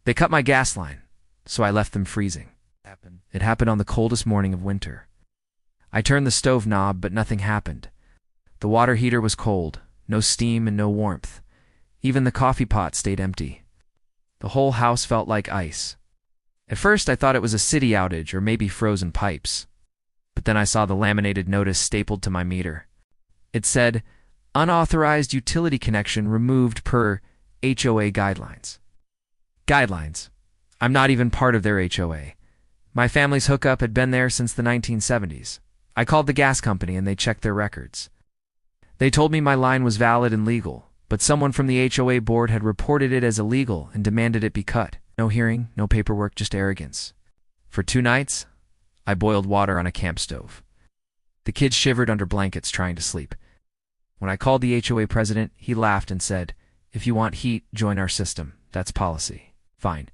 They cut my gas line, so I left them freezing. It happened on the coldest morning of winter. I turned the stove knob, but nothing happened. The water heater was cold, no steam and no warmth. Even the coffee pot stayed empty. The whole house felt like ice. At first, I thought it was a city outage or maybe frozen pipes. But then I saw the laminated notice stapled to my meter. It said, "Unauthorized utility connection removed per HOA guidelines." Guidelines. I'm not even part of their HOA. My family's hookup had been there since the 1970s. I called the gas company and they checked their records. They told me my line was valid and legal, but someone from the HOA board had reported it as illegal and demanded it be cut. No hearing, no paperwork, just arrogance. For 2 nights, I boiled water on a camp stove. The kids shivered under blankets trying to sleep. When I called the HOA president, he laughed and said, "If you want heat, join our system. That's policy." Fine.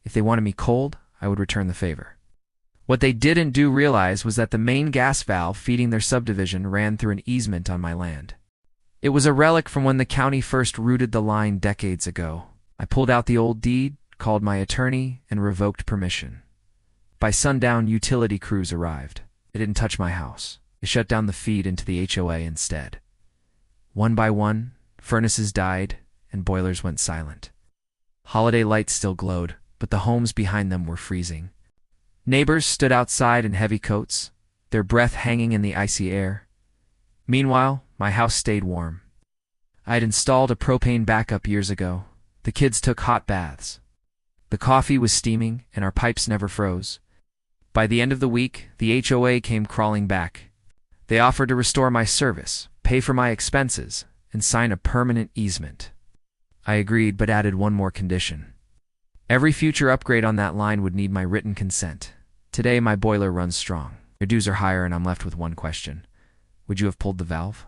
If they wanted me cold, I would return the favor. What they didn't realize was that the main gas valve feeding their subdivision ran through an easement on my land. It was a relic from when the county first routed the line decades ago. I pulled out the old deed, called my attorney, and revoked permission. By sundown, utility crews arrived. They didn't touch my house. They shut down the feed into the HOA instead. One by one, furnaces died and boilers went silent. Holiday lights still glowed, but the homes behind them were freezing. Neighbors stood outside in heavy coats, their breath hanging in the icy air. Meanwhile, my house stayed warm. I had installed a propane backup years ago. The kids took hot baths. The coffee was steaming and our pipes never froze. By the end of the week, the HOA came crawling back. They offered to restore my service, pay for my expenses, and sign a permanent easement. I agreed, but added one more condition. Every future upgrade on that line would need my written consent. Today, my boiler runs strong. Their dues are higher and I'm left with one question. Would you have pulled the valve?